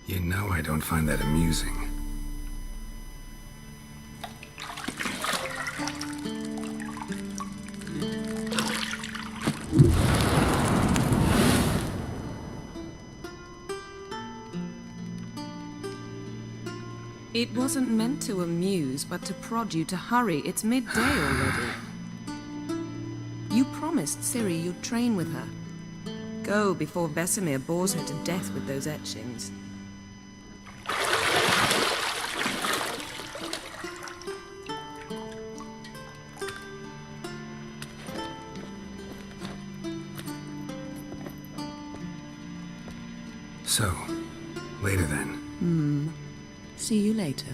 You know I don't find that amusing. It wasn't meant to amuse, but to prod you to hurry. It's midday already. You promised Ciri you'd train with her. Go before Vesemir bores her to death with those etchings. So, later then. See you later.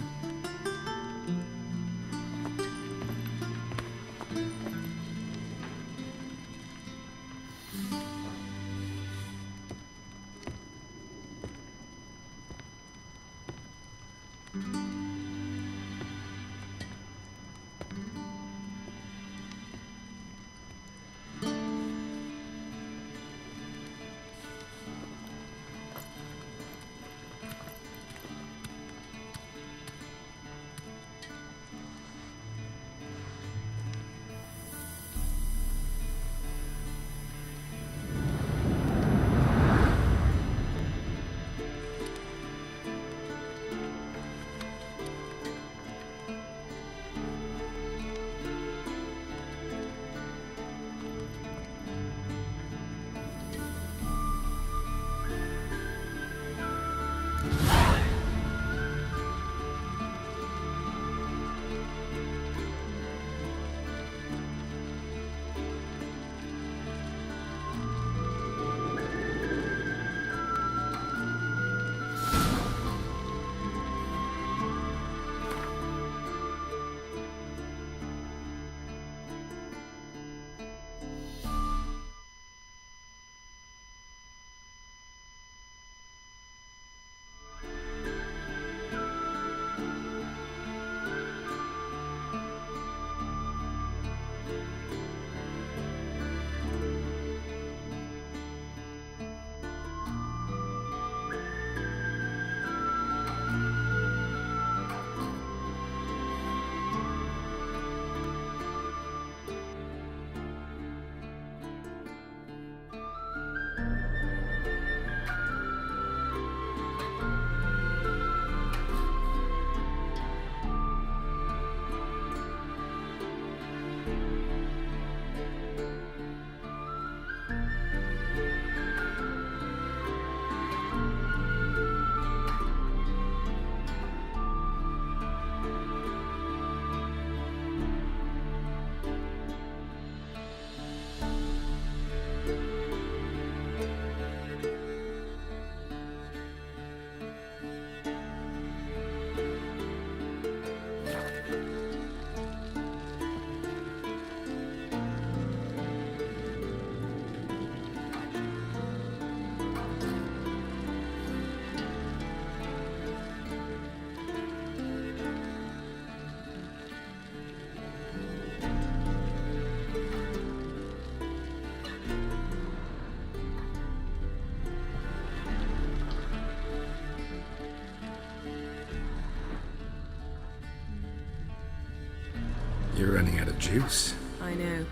You're running out of juice. I know.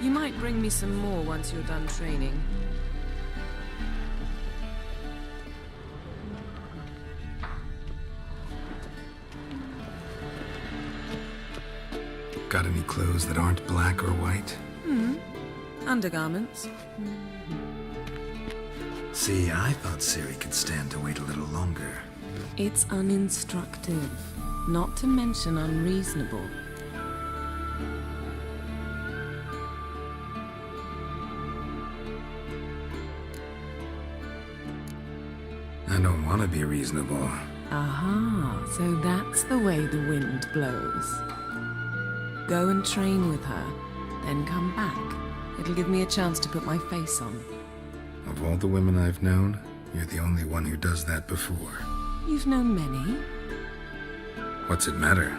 You might bring me some more once you're done training. Got any clothes that aren't black or white? Undergarments. See, I thought Ciri could stand to wait a little longer. It's uninstructive, not to mention unreasonable. I don't want to be reasonable. Aha, so that's the way the wind blows. Go and train with her, then come back. It'll give me a chance to put my face on. Of all the women I've known, you're the only one who does that before. You've known many. What's it matter?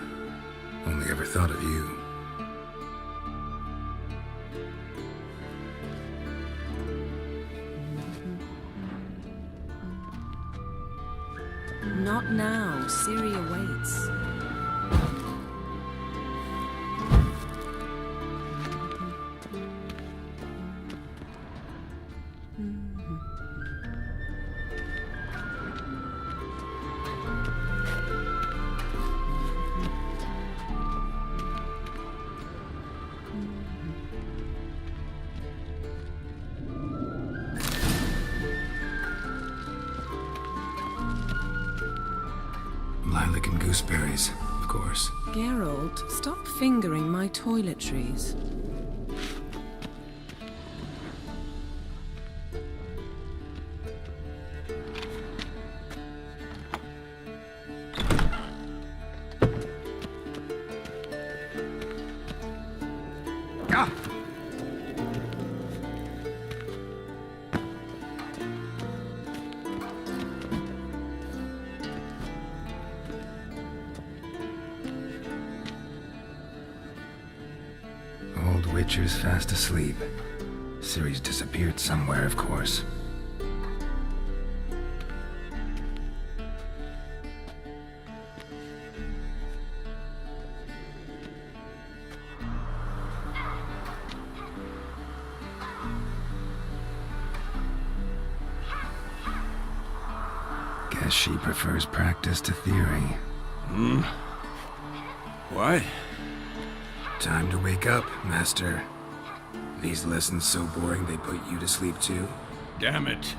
Only ever thought of you. Not now. Ciri awaits. Lilac and gooseberries, of course. Geralt, stop fingering my toiletries. Old Witcher's fast asleep. Ciri's disappeared somewhere, of course. Guess she prefers practice to theory. Why? Time to wake up, Master. These lessons so boring they put you to sleep too? Damn it.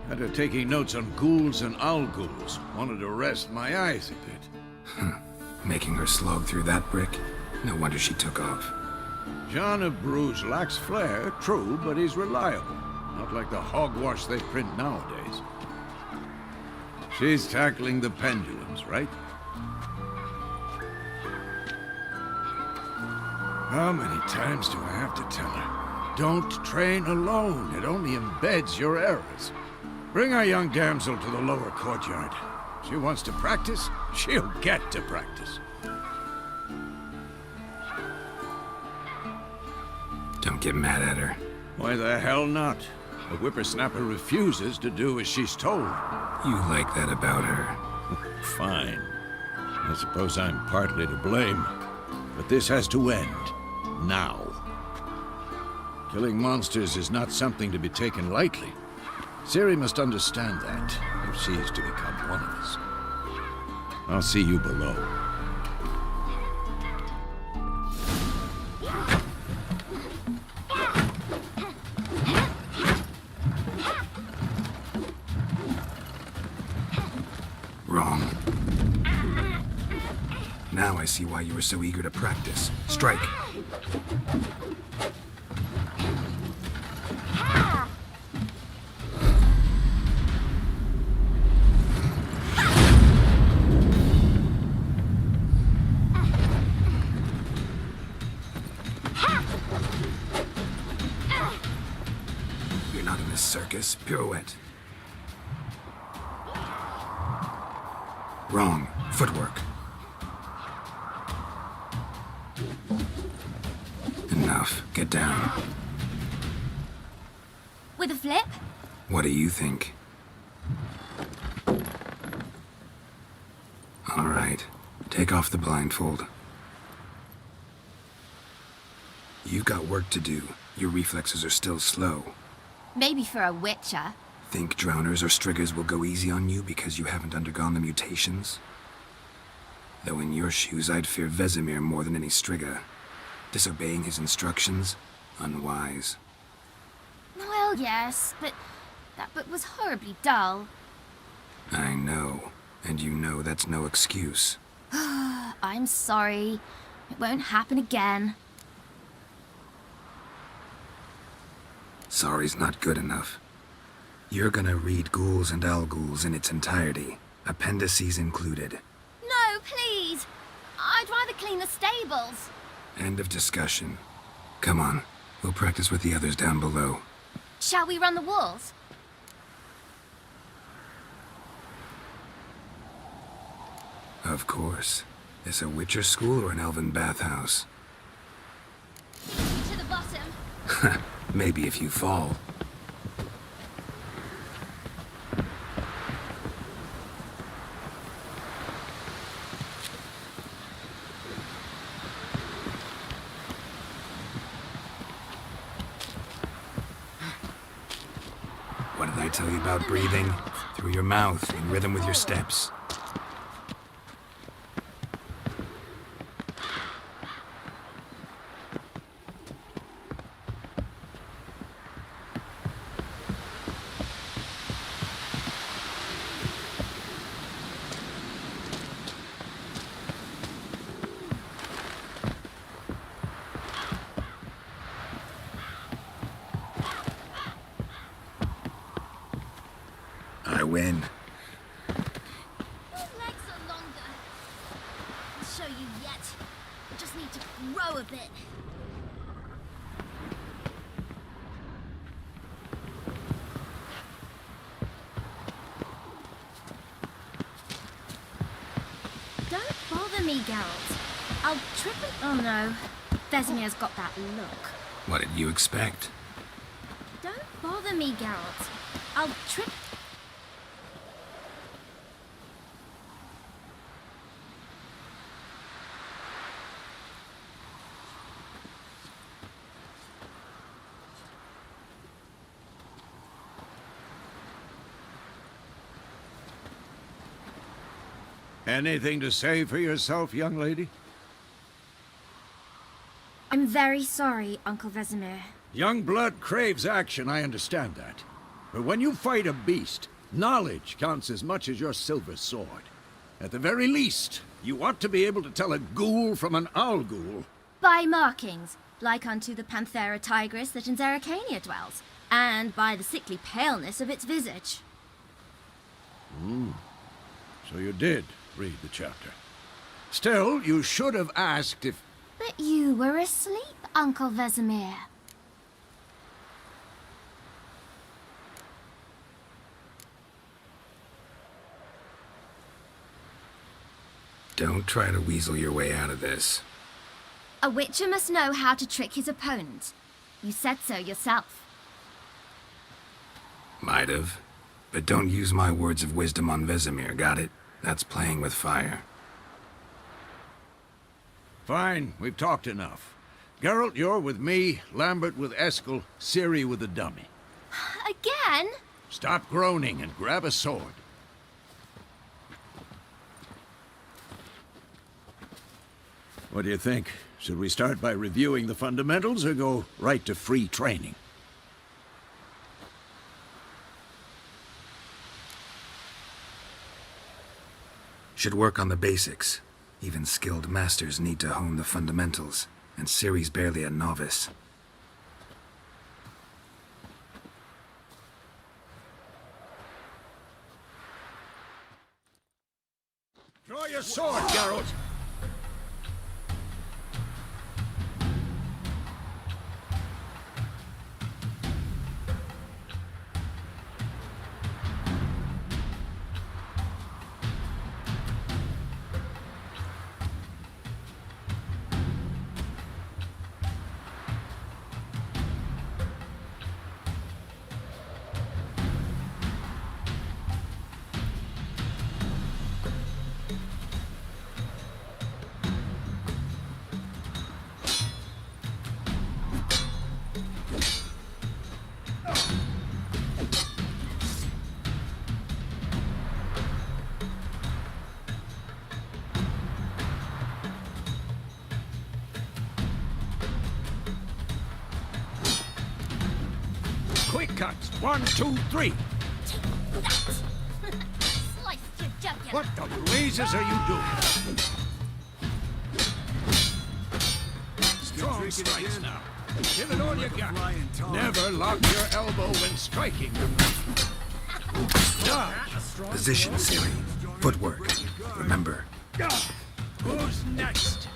Had her taking notes on ghouls and owl ghouls. Wanted to rest my eyes a bit. Making her slog through that brick? No wonder she took off. John of Bruges lacks flair, true, but he's reliable. Not like the hogwash they print nowadays. She's tackling the pendulums, right? How many times do I have to tell her? Don't train alone. It only embeds your errors. Bring our young damsel to the lower courtyard. She wants to practice, she'll get to practice. Don't get mad at her. Why the hell not? A whippersnapper refuses to do as she's told. You like that about her. Fine. I suppose I'm partly to blame. But this has to end. Now. Killing monsters is not something to be taken lightly. Ciri must understand that, if she is to become one of us. I'll see you below. Wrong. Now I see why you were so eager to practice. Strike. You're not in this circus. Pirouette. Wrong. Footwork. Enough. Get down. With a flip? What do you think? All right. Take off the blindfold. You've got work to do. Your reflexes are still slow. Maybe for a witcher. Think drowners or striggers will go easy on you because you haven't undergone the mutations? Though in your shoes, I'd fear Vesemir more than any strigger. Disobeying his instructions? Unwise. Well, yes, but that book was horribly dull. I know. And you know that's no excuse. I'm sorry. It won't happen again. Sorry's not good enough. You're gonna read Ghouls and Owlghouls in its entirety, appendices included. No, please! I'd rather clean the stables. End of discussion. Come on, we'll practice with the others down below. Shall we run the walls? Of course. Is a Witcher school or an elven bathhouse? To the bottom. Maybe if you fall. tell you about breathing? Through your mouth, in rhythm with your steps. I win. Your legs are longer. I'll show you yet. I just need to grow a bit. Don't bother me, Geralt. I'll trip it. Oh no. Vesemir's got that look. What did you expect? Don't bother me, Geralt. I'll trip. Anything to say for yourself, young lady? I'm very sorry, Uncle Vesemir. Young blood craves action, I understand that. But when you fight a beast, knowledge counts as much as your silver sword. At the very least, you ought to be able to tell a ghoul from an owl ghoul. By markings, like unto the Panthera tigris that in Zerrikania dwells, and by the sickly paleness of its visage. So you did read the chapter. Still, you should have asked if... But you were asleep, Uncle Vesemir. Don't try to weasel your way out of this. A witcher must know how to trick his opponent. You said so yourself. Might have. But don't use my words of wisdom on Vesemir, got it? That's playing with fire. Fine, we've talked enough. Geralt, you're with me, Lambert with Eskel, Ciri with the dummy. Again? Stop groaning and grab a sword. What do you think? Should we start by reviewing the fundamentals or go right to free training? Should work on the basics. Even skilled masters need to hone the fundamentals, and Ciri's barely a novice. Draw your sword, Geralt! Quick cuts. 1, 2, 3. Take that! Slice your jugular. What the blazes are you doing? Strong strikes now. Give it all you got. Never lock your elbow when striking. Position, Ciri. Footwork. Remember. Who's next?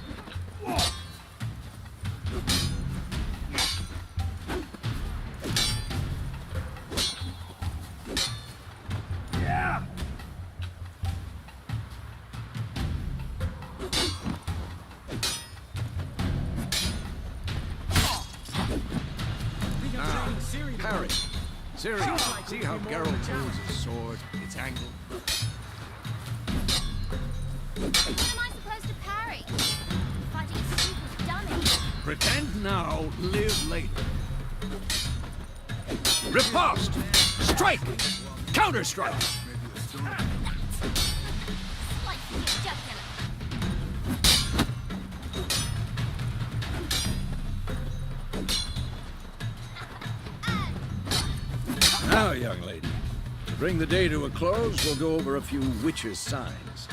Parry. Ciri, see how Geralt moves his sword, its angle? How am I supposed to parry? Fighting a stupid dummy. Pretend now, live later. Riposte! Strike! Counter-strike! Like your jugular. Now, young lady, to bring the day to a close, we'll go over a few witches' signs.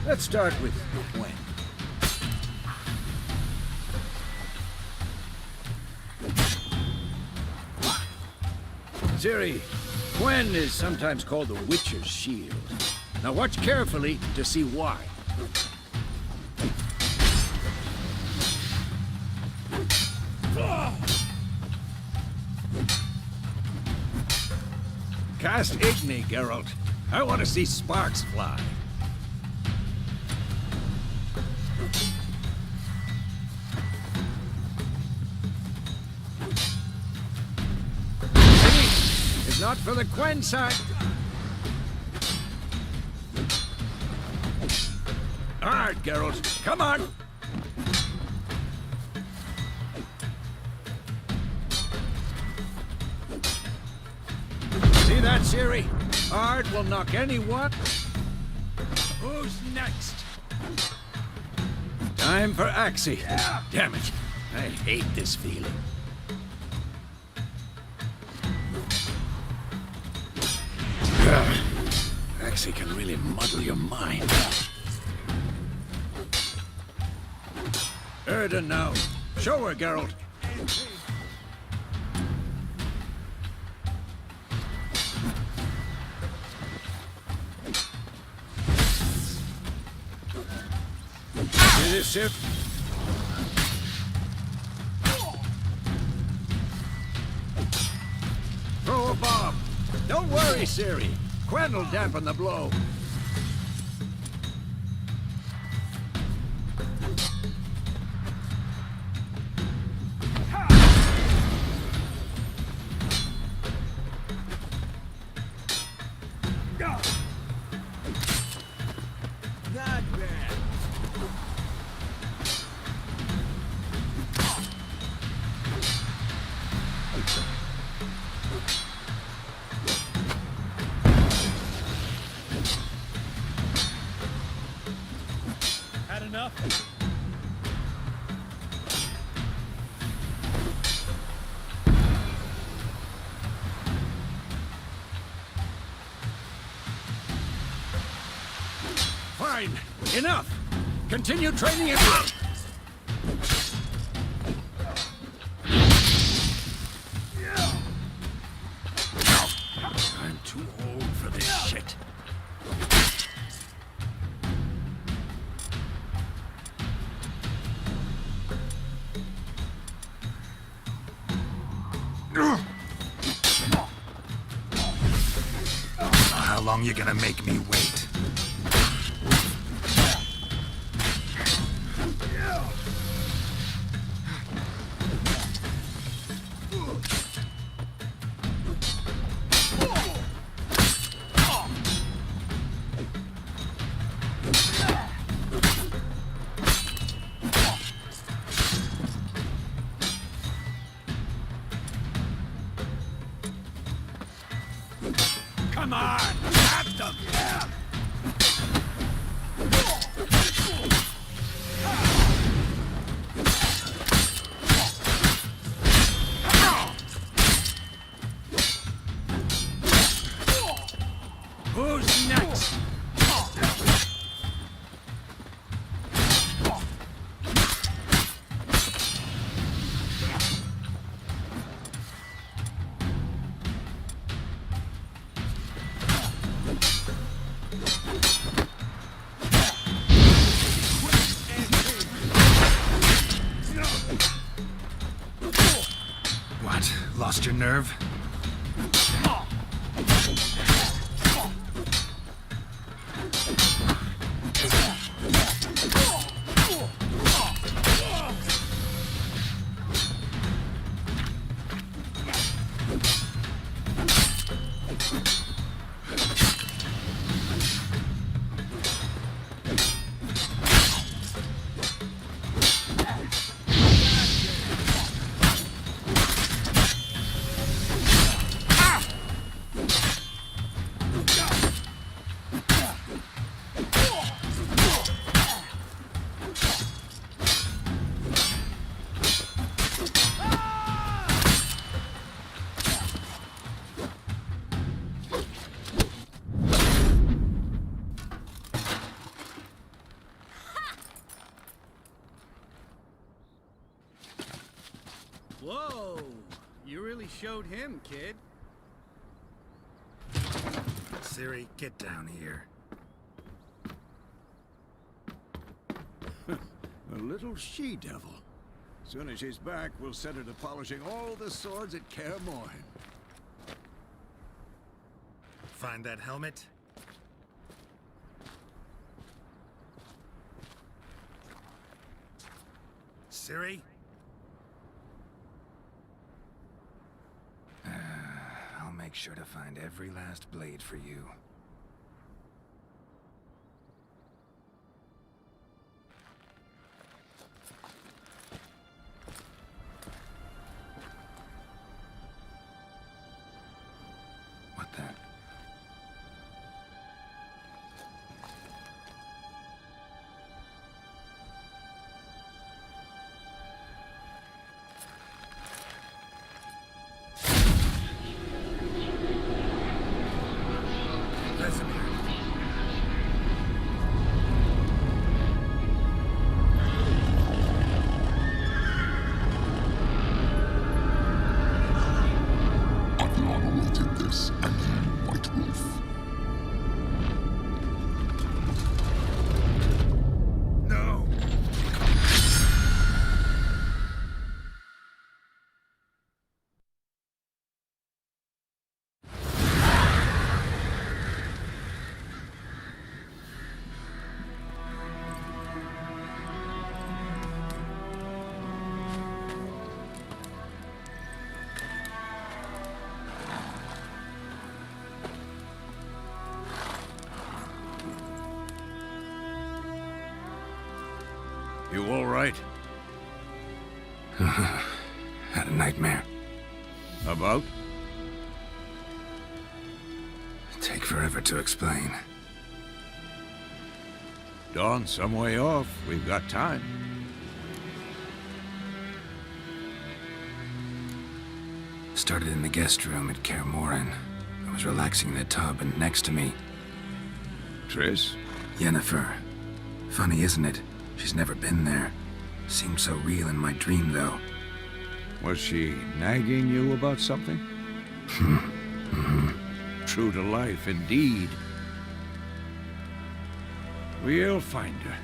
Let's start with Gwen. Ciri, Gwen is sometimes called the Witcher's Shield. Now watch carefully to see why. Cast Igni, Geralt. I want to see sparks fly. It's not for the Gwen side. All right, Geralt, come on. See that, Ciri? Ard will knock anyone. Who's next? Time for Axie. Damn it. I hate this feeling. Axie can really muddle your mind. Erden now. Show her, Geralt. See this ship? Throw a bomb. Don't worry, Ciri. Gwen will dampen the blow. Not bad. Had enough? Fine. Enough. Continue training it. I'm too old for this shit. How long you gonna make me wait? Come on! At them! Who's next? What? Lost your nerve? really showed him, kid. Ciri, get down here. A little she-devil. Soon as she's back, we'll set her to polishing all the swords at Kaer Morhen. Find that helmet? Ciri? I'll make sure to find every last blade for you. What the? You all right? Had a nightmare. About? Take forever to explain. Dawn's some way off. We've got time. Started in the guest room at Kaer Morhen. I was relaxing in the tub, and next to me, Triss? Yennefer. Funny, isn't it? She's never been there. Seemed so real in my dream, though. Was she nagging you about something? True to life, indeed. We'll find her.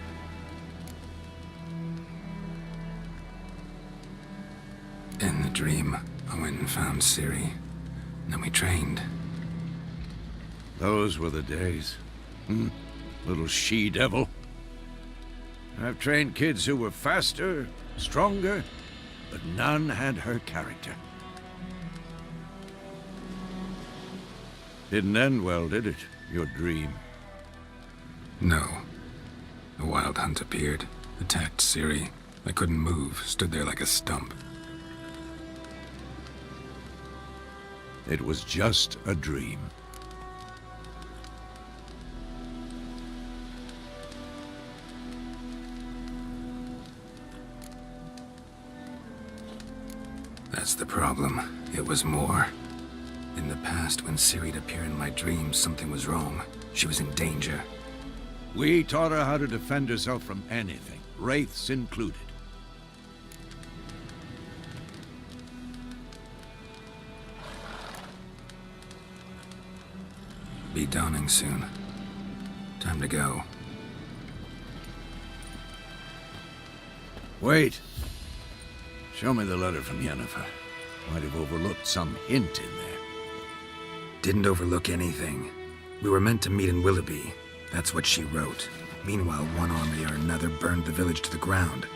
In the dream, I went and found Ciri. Then we trained. Those were the days. Little she-devil. I've trained kids who were faster, stronger, but none had her character. Didn't end well, did it? Your dream? No. A wild hunt appeared, attacked Ciri. I couldn't move, stood there like a stump. It was just a dream. That's the problem. It was more. In the past, when Ciri'd appear in my dreams, something was wrong. She was in danger. We taught her how to defend herself from anything, wraiths included. Be dawning soon. Time to go. Wait. Show me the letter from Yennefer. Might have overlooked some hint in there. Didn't overlook anything. We were meant to meet in Willoughby. That's what she wrote. Meanwhile, one army or another burned the village to the ground.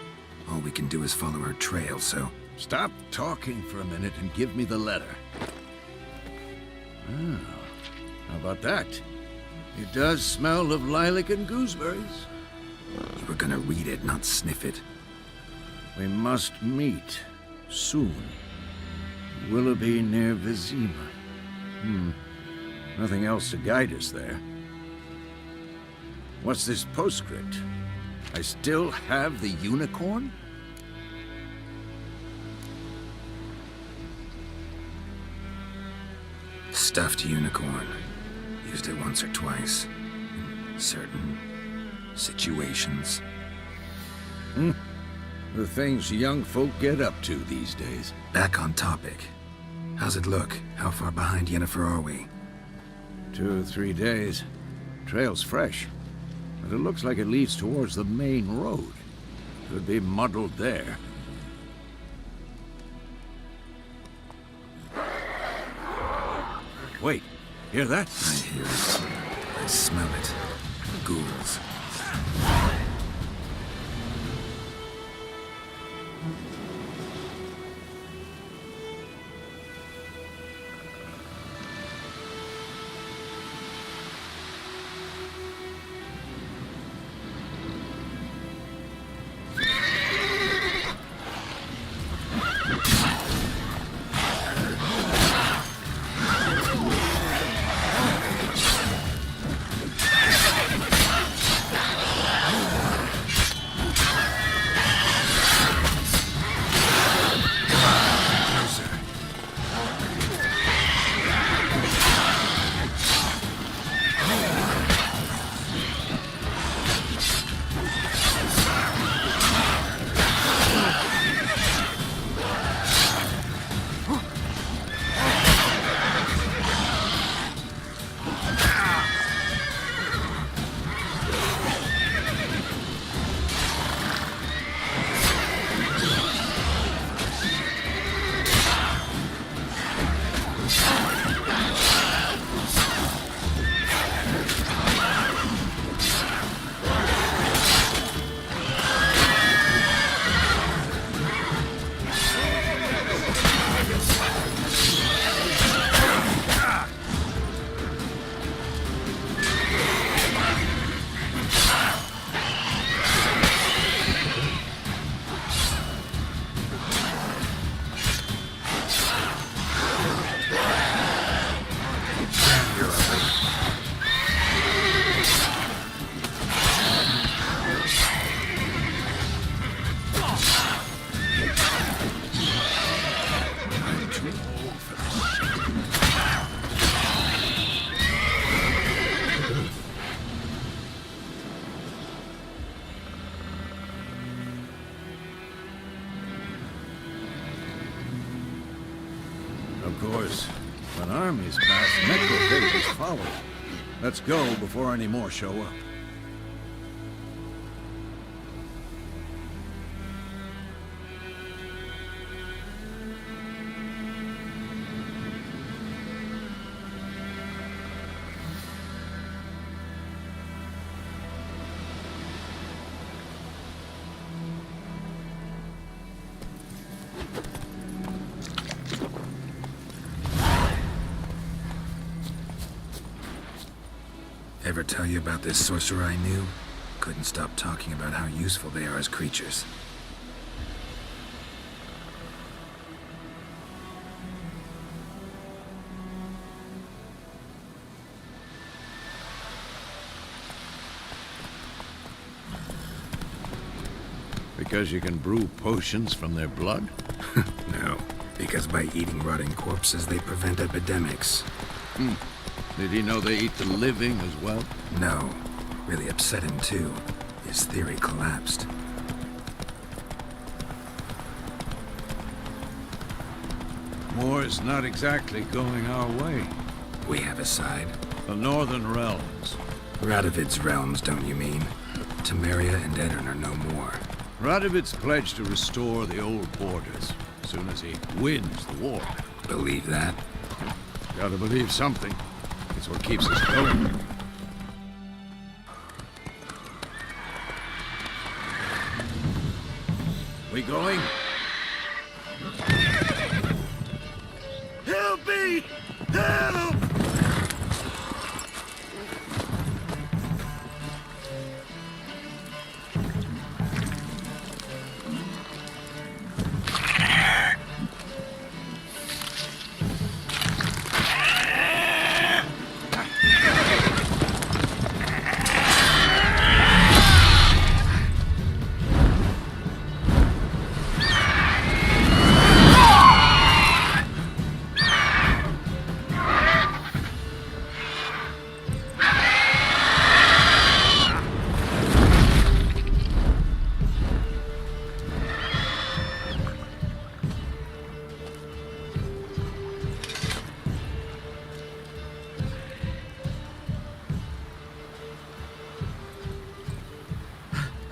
All we can do is follow her trail, so... Stop talking for a minute and give me the letter. Oh, how about that? It does smell of lilac and gooseberries. You were gonna read it, not sniff it. We must meet soon. Willoughby near Vizima. Nothing else to guide us there. What's this postscript? I still have the unicorn? Stuffed unicorn. Used it once or twice. In certain situations. The things young folk get up to these days. Back on topic. How's it look? How far behind Yennefer are we? 2 or 3 days. Trail's fresh, but it looks like it leads towards the main road. Could be muddled there. Wait, hear that? I hear it. I smell it. Ghouls. Of course, when armies pass, necrophages follow. Let's go before any more show up. Ever tell you about this sorcerer I knew? Couldn't stop talking about how useful they are as creatures. Because you can brew potions from their blood? No, because by eating rotting corpses, they prevent epidemics. Did he know they eat the living as well? No, really upset him too. His theory collapsed. War's not exactly going our way. We have a side. The Northern Realms. Radovid's realms, don't you mean? Temeria and Edirn are no more. Radovid's pledged to restore the old borders as soon as he wins the war. Believe that? Gotta believe something. It's what keeps us going. We going? Help me! Help!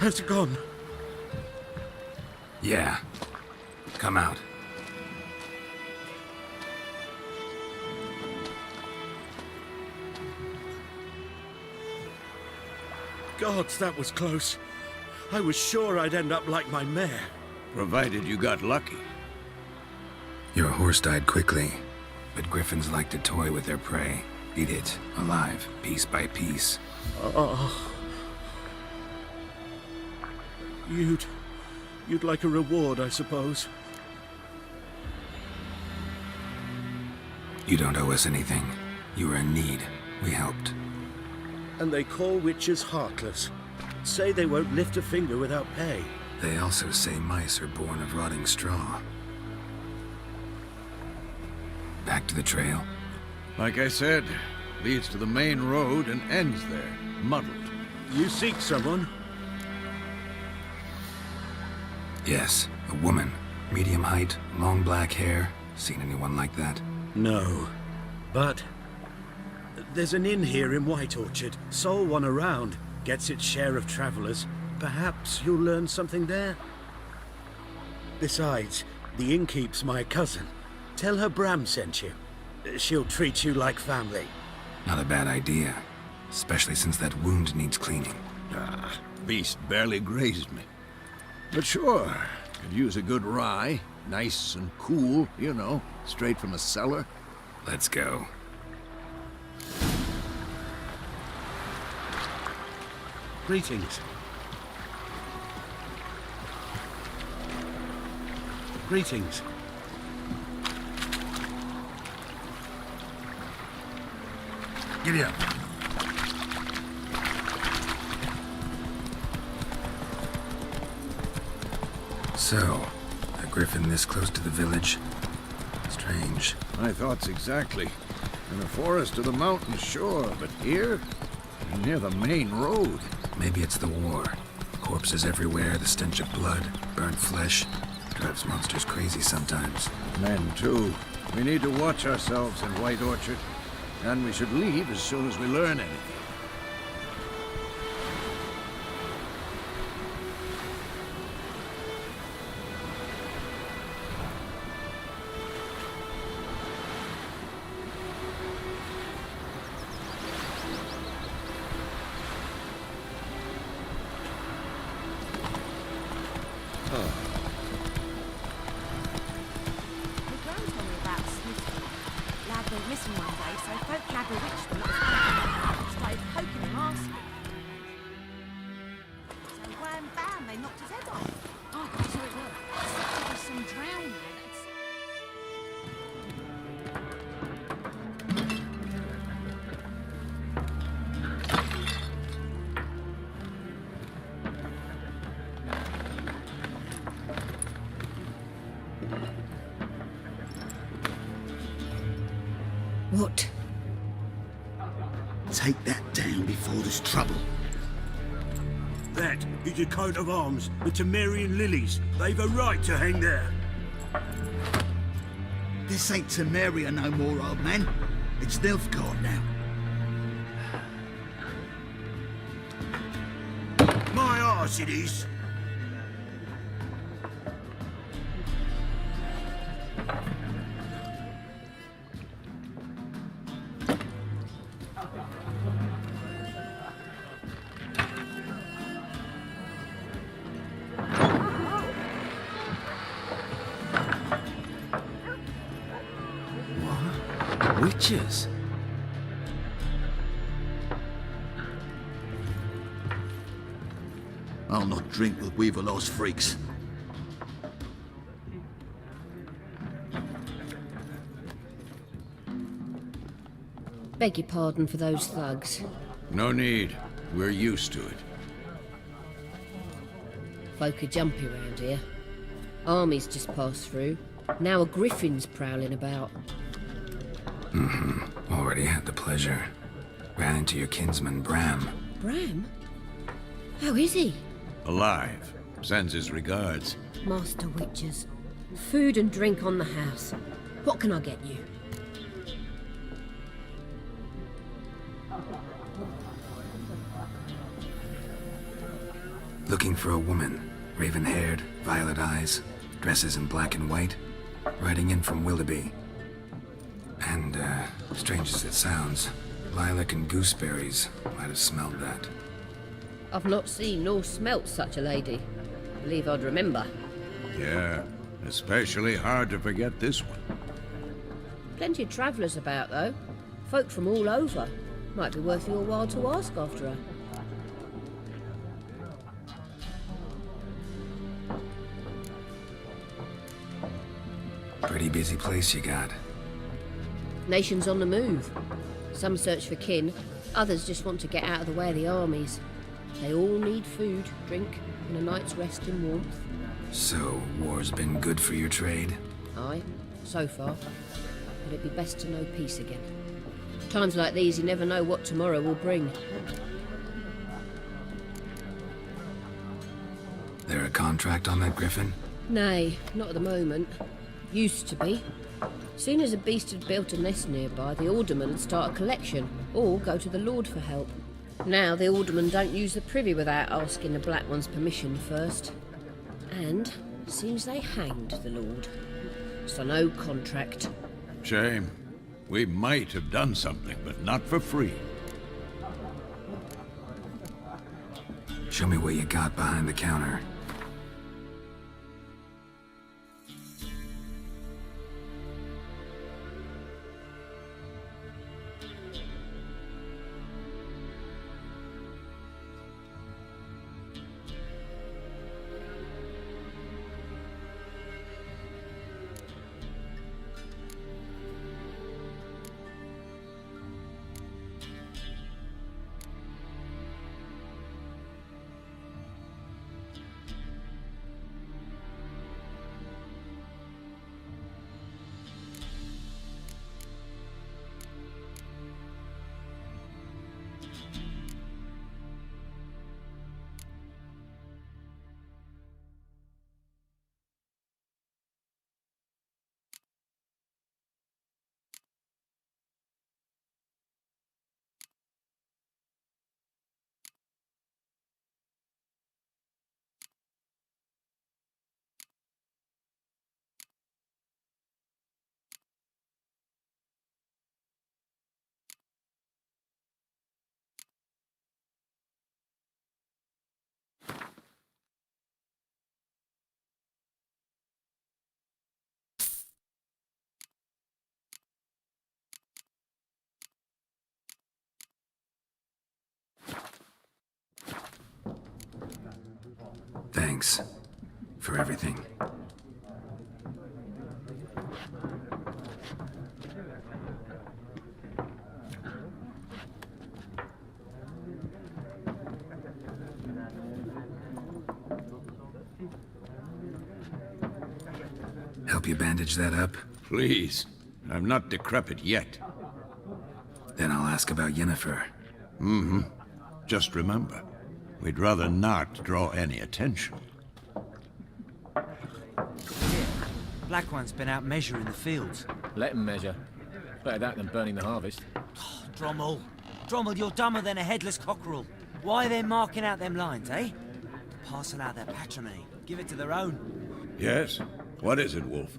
Has it gone? Yeah. Come out. Gods, that was close. I was sure I'd end up like my mare. Provided you got lucky. Your horse died quickly, but griffins like to toy with their prey. Eat it, alive, piece by piece. Oh. You'd like a reward, I suppose. You don't owe us anything. You were in need. We helped. And they call witches heartless. Say they won't lift a finger without pay. They also say mice are born of rotting straw. Back to the trail. Like I said, leads to the main road and ends there, muddled. You seek someone? Yes, a woman. Medium height, long black hair. Seen anyone like that? No. But there's an inn here in White Orchard. Sole one around. Gets its share of travelers. Perhaps you'll learn something there? Besides, the innkeep's my cousin. Tell her Bram sent you. She'll treat you like family. Not a bad idea. Especially since that wound needs cleaning. Beast barely grazed me. But sure, could use a good rye. Nice and cool, you know, straight from a cellar. Let's go. Greetings. Greetings. Giddy up. So, a griffin this close to the village? Strange. My thoughts exactly. In the forest or the mountains, sure, but here? Near the main road. Maybe it's the war. Corpses everywhere, the stench of blood, burnt flesh. Drives monsters crazy sometimes. Men, too. We need to watch ourselves in White Orchard. And we should leave as soon as we learn anything. What? Take that down before there's trouble. That is a coat of arms, the Temerian lilies. They've a right to hang there. This ain't Temeria no more, old man. It's Nilfgaard now. My arse it is. Witches? I'll not drink with Weaverlaw's freaks. Beg your pardon for those thugs. No need. We're used to it. Folk are jumpy around here. Armies just passed through. Now a griffin's prowling about. Already had the pleasure. Ran into your kinsman, Bram. Bram? How is he? Alive. Sends his regards. Master Witches. Food and drink on the house. What can I get you? Looking for a woman, raven-haired, violet eyes, dresses in black and white, riding in from Willoughby. And, strange as it sounds, lilac and gooseberries might have smelled that. I've not seen nor smelt such a lady. Believe I'd remember. Yeah, especially hard to forget this one. Plenty of travellers about, though. Folk from all over. Might be worth your while to ask after her. Pretty busy place you got. Nations on the move. Some search for kin, others just want to get out of the way of the armies. They all need food, drink, and a night's rest in warmth. So, war's been good for your trade? Aye, so far. But it'd be best to know peace again. Times like these, you never know what tomorrow will bring. There a contract on that griffin? Nay, not at the moment. Used to be. Soon as a beast had built a nest nearby, the alderman would start a collection, or go to the Lord for help. Now the aldermen don't use the privy without asking the Black One's permission first. And seems they hanged the Lord. So no contract. Shame. We might have done something, but not for free. Show me what you got behind the counter. Thanks for everything. Help you bandage that up? Please. I'm not decrepit yet. Then I'll ask about Yennefer. Just remember, we'd rather not draw any attention. Black One's been out measuring the fields. Let him measure. Better that than burning the harvest. Drommel. Drommel, you're dumber than a headless cockerel. Why are they marking out them lines, eh? Parcel out their patrimony. Give it to their own. Yes? What is it, Wolf?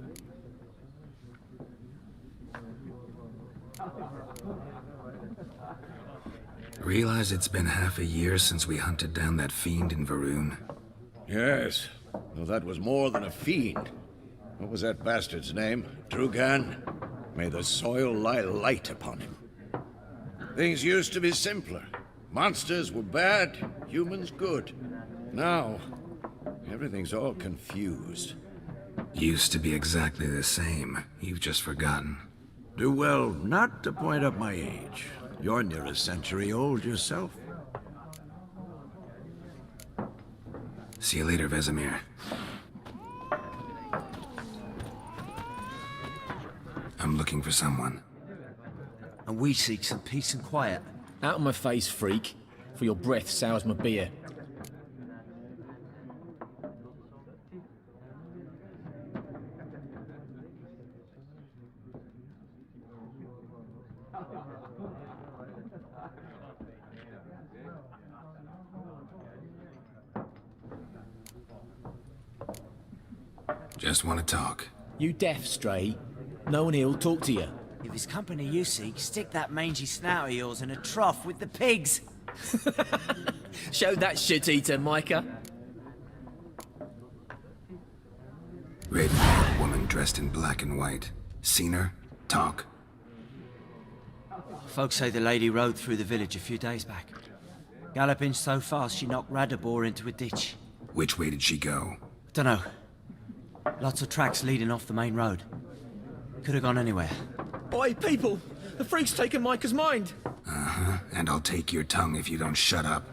Realize it's been half a year since we hunted down that fiend in Varun. Yes. Well, that was more than a fiend. What was that bastard's name? Drugan? May the soil lie light upon him. Things used to be simpler. Monsters were bad, humans good. Now, everything's all confused. Used to be exactly the same. You've just forgotten. Do well not to point up my age. You're near a century old yourself. See you later, Vesemir. I'm looking for someone. And we seek some peace and quiet. Out of my face, freak. For your breath sours my beer. Just want to talk. You deaf, Stray? No one here'll talk to you. If it's company you seek, stick that mangy snout of yours in a trough with the pigs. Show that shit-eater, Micah. Raven-haired woman dressed in black and white. Seen her? Talk. Folks say the lady rode through the village a few days back. Galloping so fast she knocked Radabor into a ditch. Which way did she go? Dunno. Lots of tracks leading off the main road. Could have gone anywhere. Oi, people! The freak's taken Micah's mind! Uh-huh, and I'll take your tongue if you don't shut up.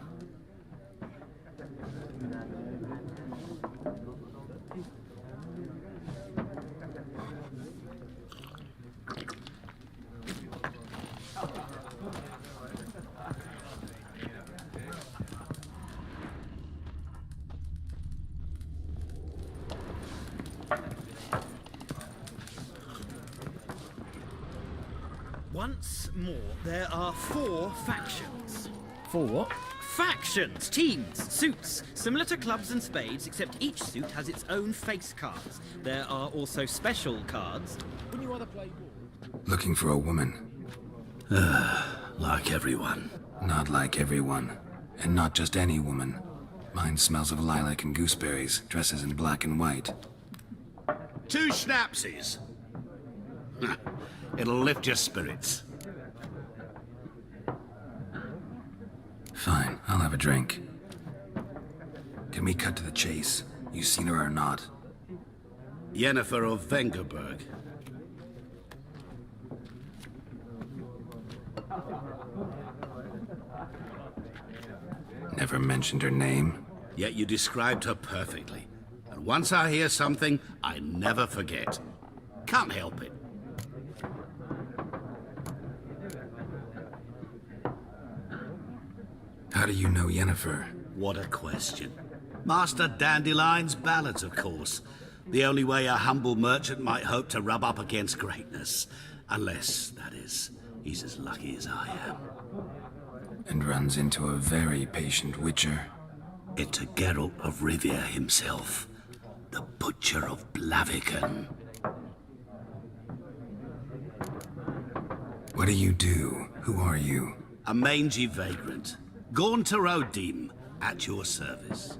Once more, there are 4 factions. For what? Factions, teams, suits, similar to clubs and spades, except each suit has its own face cards. There are also special cards. Wouldn't you rather play war? Looking for a woman. Like everyone. Not like everyone. And not just any woman. Mine smells of lilac and gooseberries, dresses in black and white. 2 schnapsies. It'll lift your spirits. Fine, I'll have a drink. Can we cut to the chase? You seen her or not? Yennefer of Vengerberg. Never mentioned her name. Yet you described her perfectly. And once I hear something, I never forget. Can't help it. How do you know Yennefer? What a question. Master Dandelion's ballads, of course. The only way a humble merchant might hope to rub up against greatness. Unless, that is, he's as lucky as I am. And runs into a very patient witcher. It's a Geralt of Rivia himself. The Butcher of Blaviken. What do you do? Who are you? A mangy vagrant. Gaunter Odim, at your service.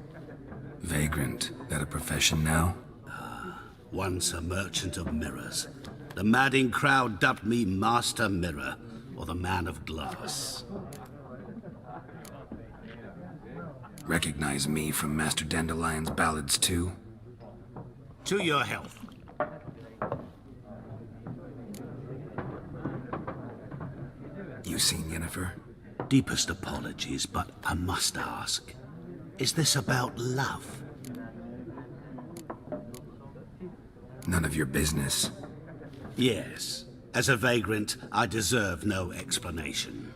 Vagrant. That a profession now? Once a merchant of mirrors. The madding crowd dubbed me Master Mirror, or the Man of Glass. Recognize me from Master Dandelion's ballads too? To your health. You seen Yennefer? Deepest apologies, but I must ask. Is this about love? None of your business. Yes. As a vagrant, I deserve no explanation.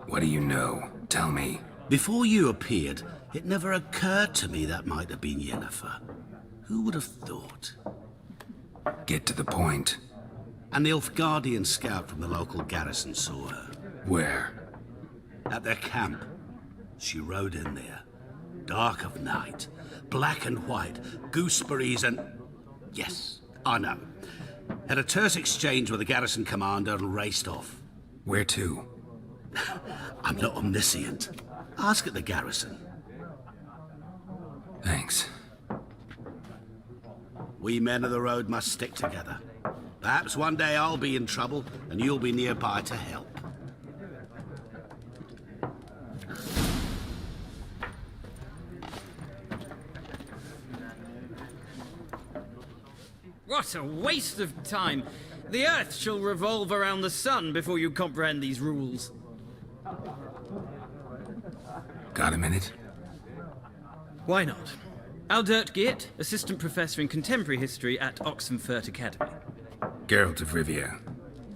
What do you know? Tell me. Before you appeared, it never occurred to me that might have been Yennefer. Who would have thought? Get to the point. An Nilfgaardian scout from the local garrison saw her. Where? At their camp. She rode in there. Dark of night. Black and white. Gooseberries and... Yes, I know. Had a terse exchange with the garrison commander and raced off. Where to? I'm not omniscient. Ask at the garrison. Thanks. We men of the road must stick together. Perhaps one day I'll be in trouble and you'll be nearby to help. What a waste of time! The Earth shall revolve around the sun before you comprehend these rules. Got a minute? Why not? Aldert Geert, Assistant Professor in Contemporary History at Oxenfurt Academy. Geralt of Rivia.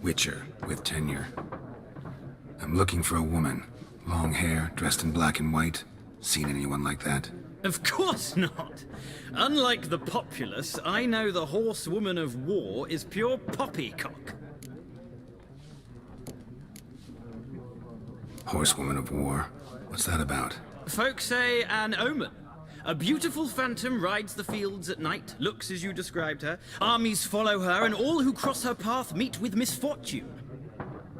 Witcher, with tenure. I'm looking for a woman. Long hair, dressed in black and white. Seen anyone like that? Of course not! Unlike the populace, I know the horsewoman of war is pure poppycock. Horsewoman of war? What's that about? Folk say an omen. A beautiful phantom rides the fields at night, looks as you described her. Armies follow her, and all who cross her path meet with misfortune.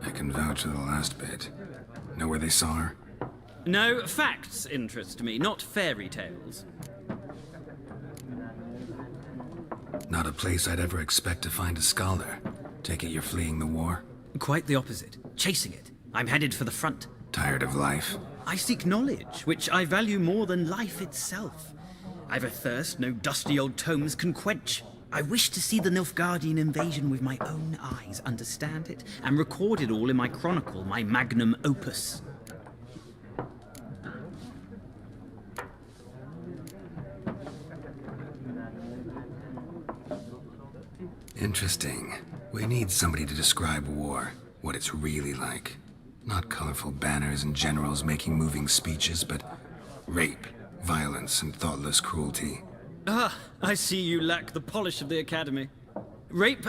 I can vouch for the last bit. Know where they saw her? No, facts interest me, not fairy tales. Not a place I'd ever expect to find a scholar. Take it you're fleeing the war? Quite the opposite. Chasing it. I'm headed for the front. Tired of life? I seek knowledge, which I value more than life itself. I've a thirst no dusty old tomes can quench. I wish to see the Nilfgaardian invasion with my own eyes, understand it, and record it all in my chronicle, my magnum opus. Interesting. We need somebody to describe war, what it's really like. Not colorful banners and generals making moving speeches, but rape, violence, and thoughtless cruelty. Ah, I see you lack the polish of the Academy. Rape